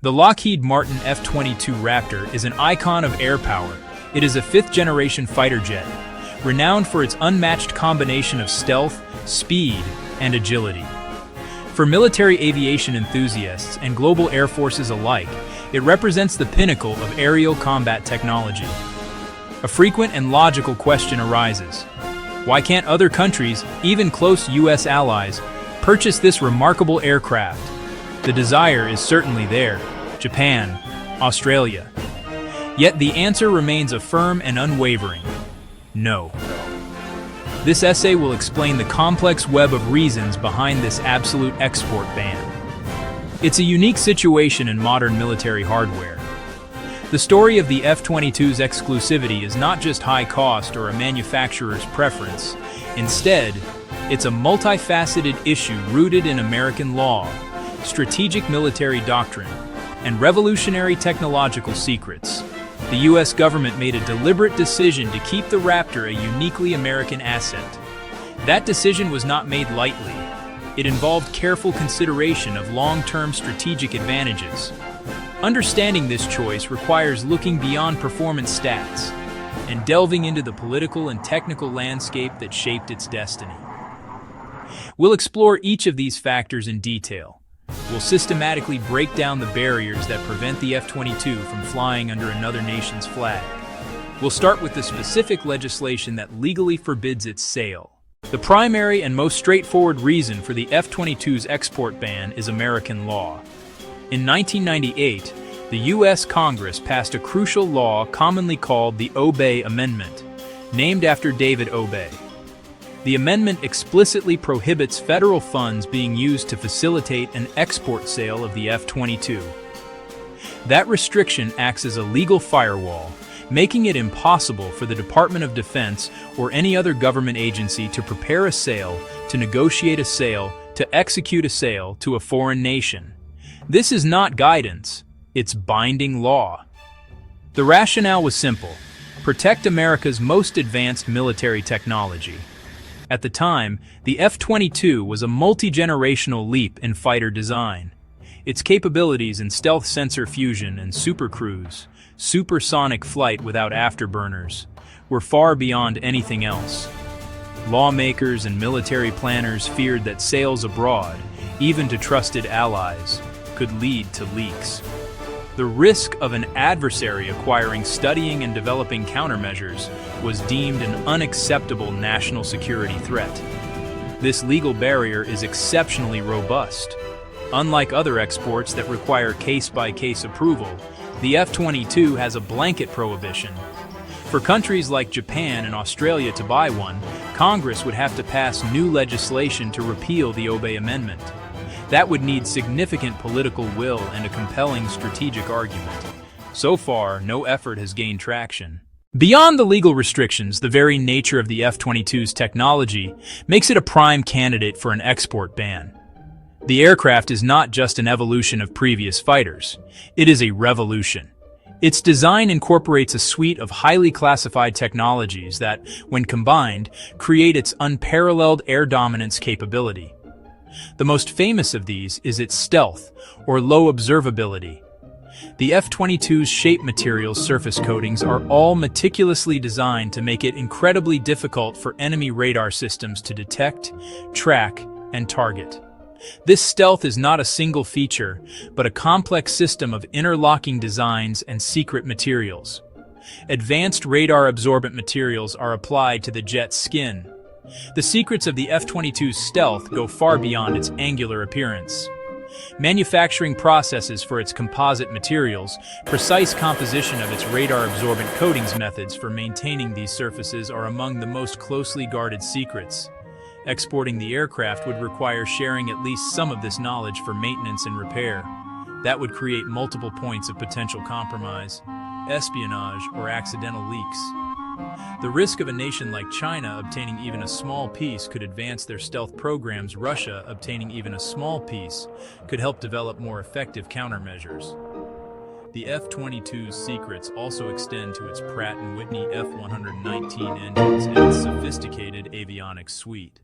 The Lockheed Martin F-22 Raptor is an icon of air power. It is a fifth-generation fighter jet, renowned for its unmatched combination of stealth, speed, and agility. For military aviation enthusiasts and global air forces alike, it represents the pinnacle of aerial combat technology. A frequent and logical question arises. Why can't other countries, even close U.S. allies, purchase this remarkable aircraft? The desire is certainly there. Japan, Australia. Yet the answer remains a firm and unwavering no. This essay will explain the complex web of reasons behind this absolute export ban. It's a unique situation in modern military hardware. The story of the F-22's exclusivity is not just high cost or a manufacturer's preference. Instead, it's a multifaceted issue rooted in American law, strategic military doctrine, and revolutionary technological secrets. The U.S. government made a deliberate decision to keep the Raptor a uniquely American asset. That decision was not made lightly. It involved careful consideration of long-term strategic advantages. Understanding this choice requires looking beyond performance stats and delving into the political and technical landscape that shaped its destiny. We'll explore each of these factors in detail. We'll systematically break down the barriers that prevent the F-22 from flying under another nation's flag. We'll start with the specific legislation that legally forbids its sale. The primary and most straightforward reason for the F-22's export ban is American law. In 1998, the U.S. Congress passed a crucial law commonly called the Obey Amendment, named after David Obey. The amendment explicitly prohibits federal funds being used to facilitate an export sale of the F-22. That restriction acts as a legal firewall, making it impossible for the Department of Defense or any other government agency to prepare a sale, to negotiate a sale, to execute a sale to a foreign nation. This is not guidance, it's binding law. The rationale was simple: protect America's most advanced military technology. At the time, the F-22 was a multi-generational leap in fighter design. Its capabilities in stealth sensor fusion and supercruise, supersonic flight without afterburners, were far beyond anything else. Lawmakers and military planners feared that sales abroad, even to trusted allies, could lead to leaks. The risk of an adversary acquiring, studying, and developing countermeasures was deemed an unacceptable national security threat. This legal barrier is exceptionally robust. Unlike other exports that require case-by-case approval, the F-22 has a blanket prohibition. For countries like Japan and Australia to buy one, Congress would have to pass new legislation to repeal the Obey Amendment. That would need significant political will and a compelling strategic argument. So far, no effort has gained traction. Beyond the legal restrictions, the very nature of the F-22's technology makes it a prime candidate for an export ban. The aircraft is not just an evolution of previous fighters. It is a revolution. Its design incorporates a suite of highly classified technologies that, when combined, create its unparalleled air dominance capability. The most famous of these is its stealth, or low observability. The F-22's shape materials surface coatings are all meticulously designed to make it incredibly difficult for enemy radar systems to detect, track, and target. This stealth is not a single feature, but a complex system of interlocking designs and secret materials. Advanced radar-absorbent materials are applied to the jet's skin. The secrets of the F-22's stealth go far beyond its angular appearance. Manufacturing processes for its composite materials, precise composition of its radar-absorbent coatings methods for maintaining these surfaces are among the most closely guarded secrets. Exporting the aircraft would require sharing at least some of this knowledge for maintenance and repair. That would create multiple points of potential compromise, espionage, or accidental leaks. The risk of a nation like China obtaining even a small piece could advance their stealth programs. Russia obtaining even a small piece could help develop more effective countermeasures. The F-22's secrets also extend to its Pratt & Whitney F-119 engines and its sophisticated avionics suite.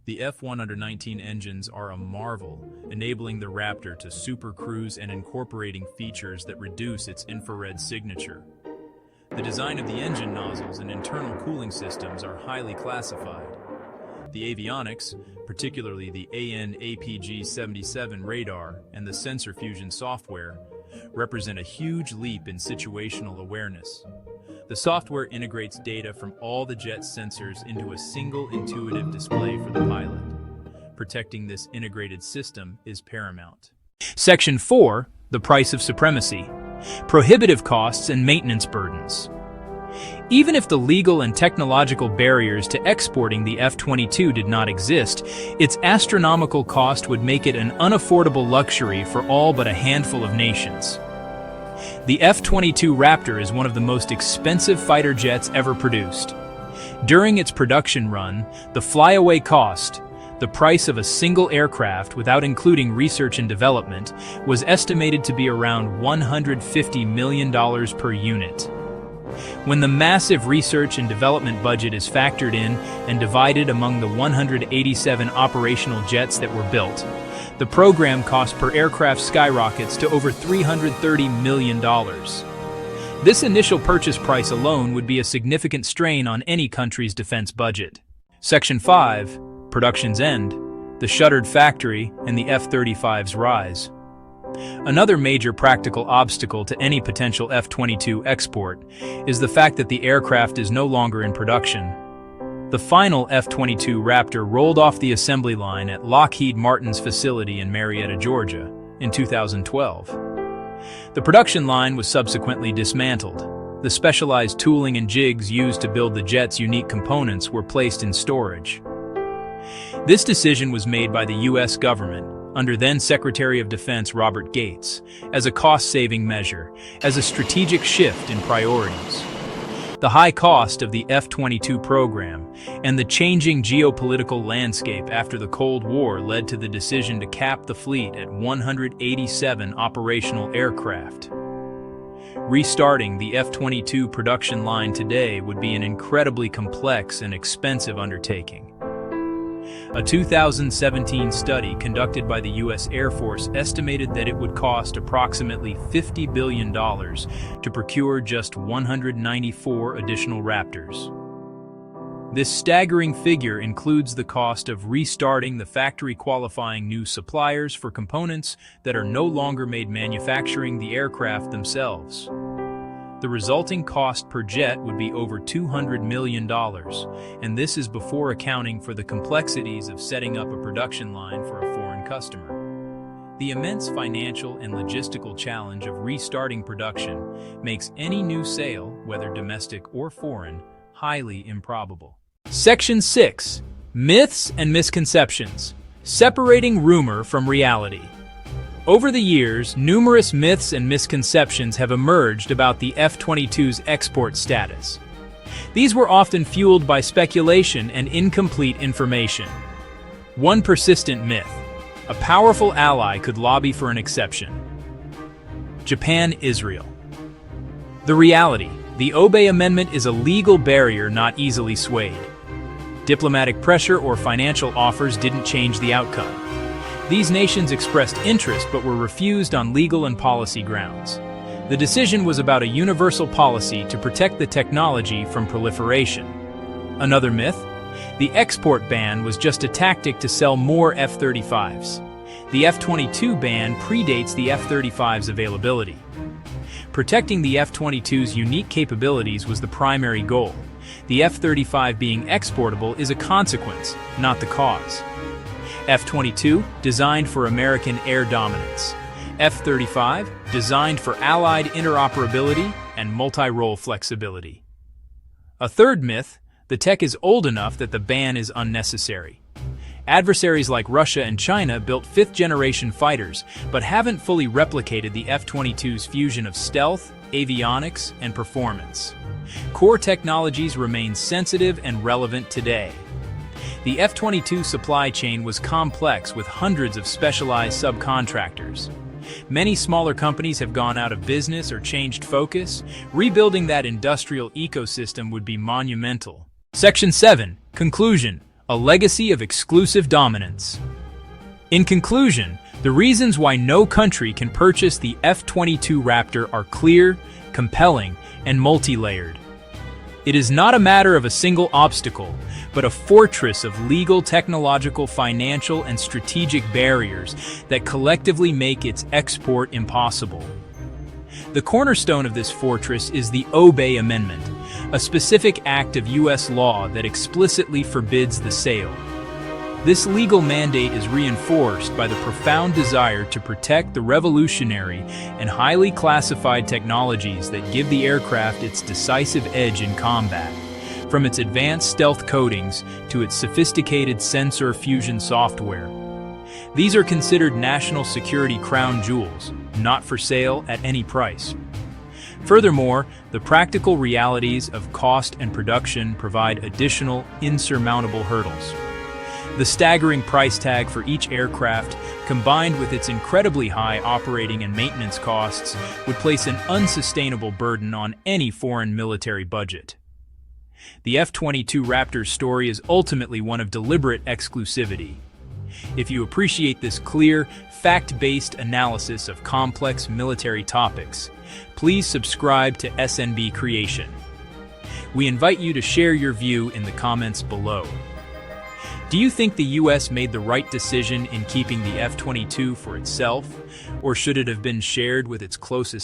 The F-119 engines are a marvel, enabling the Raptor to supercruise and incorporating features that reduce its infrared signature. The design of the engine nozzles and internal cooling systems are highly classified. The avionics, particularly the AN/APG-77 radar and the sensor fusion software, represent a huge leap in situational awareness. The software integrates data from all the jet's sensors into a single intuitive display for the pilot. Protecting this integrated system is paramount. Section 4, the price of supremacy. Prohibitive costs and maintenance burdens. Even if the legal and technological barriers to exporting the F-22 did not exist, its astronomical cost would make it an unaffordable luxury for all but a handful of nations. The F-22 Raptor is one of the most expensive fighter jets ever produced. During its production run, the flyaway cost, the price of a single aircraft without including research and development, was estimated to be around $150 million per unit. When the massive research and development budget is factored in and divided among the 187 operational jets that were built, the program cost per aircraft skyrockets to over $330 million. This initial purchase price alone would be a significant strain on any country's defense budget. Section 5, Production's End, the shuttered factory, and the F-35's rise. Another major practical obstacle to any potential F-22 export is the fact that the aircraft is no longer in production. The final F-22 Raptor rolled off the assembly line at Lockheed Martin's facility in Marietta, Georgia, in 2012. The production line was subsequently dismantled. The specialized tooling and jigs used to build the jet's unique components were placed in storage. This decision was made by the U.S. government, under then Secretary of Defense Robert Gates, as a cost-saving measure, as a strategic shift in priorities. The high cost of the F-22 program and the changing geopolitical landscape after the Cold War led to the decision to cap the fleet at 187 operational aircraft. Restarting the F-22 production line today would be an incredibly complex and expensive undertaking. A 2017 study conducted by the U.S. Air Force estimated that it would cost approximately $50 billion to procure just 194 additional Raptors. This staggering figure includes the cost of restarting the factory, qualifying new suppliers for components that are no longer made, manufacturing the aircraft themselves. The resulting cost per jet would be over $200 million, and this is before accounting for the complexities of setting up a production line for a foreign customer. The immense financial and logistical challenge of restarting production makes any new sale, whether domestic or foreign, highly improbable. Section 6. Myths and misconceptions. Separating rumor from reality. Over the years, numerous myths and misconceptions have emerged about the F-22's export status. These were often fueled by speculation and incomplete information. One persistent myth: a powerful ally could lobby for an exception. Japan-Israel. The reality: the Obey Amendment is a legal barrier not easily swayed. Diplomatic pressure or financial offers didn't change the outcome. These nations expressed interest but were refused on legal and policy grounds. The decision was about a universal policy to protect the technology from proliferation. Another myth: the export ban was just a tactic to sell more F-35s. The F-22 ban predates the F-35's availability. Protecting the F-22's unique capabilities was the primary goal. The F-35 being exportable is a consequence, not the cause. F-22, designed for American air dominance. F-35, designed for Allied interoperability and multi-role flexibility. A third myth: the tech is old enough that the ban is unnecessary. Adversaries like Russia and China built fifth-generation fighters, but haven't fully replicated the F-22's fusion of stealth, avionics, and performance. Core technologies remain sensitive and relevant today. The F-22 supply chain was complex with hundreds of specialized subcontractors. Many smaller companies have gone out of business or changed focus. Rebuilding that industrial ecosystem would be monumental. Section 7. Conclusion. a legacy of exclusive dominance. In conclusion, the reasons why no country can purchase the F-22 Raptor are clear, compelling, and multi-layered. It is not a matter of a single obstacle, but a fortress of legal, technological, financial, and strategic barriers that collectively make its export impossible. The cornerstone of this fortress is the Obey Amendment, a specific act of U.S. law that explicitly forbids the sale. This legal mandate is reinforced by the profound desire to protect the revolutionary and highly classified technologies that give the aircraft its decisive edge in combat, from its advanced stealth coatings to its sophisticated sensor fusion software. These are considered national security crown jewels, not for sale at any price. Furthermore, the practical realities of cost and production provide additional, insurmountable hurdles. The staggering price tag for each aircraft, combined with its incredibly high operating and maintenance costs, would place an unsustainable burden on any foreign military budget. The F-22 Raptor's story is ultimately one of deliberate exclusivity. If you appreciate this clear, fact-based analysis of complex military topics, please subscribe to SNB Creation. We invite you to share your view in the comments below. Do you think the U.S. made the right decision in keeping the F-22 for itself, or should it have been shared with its closest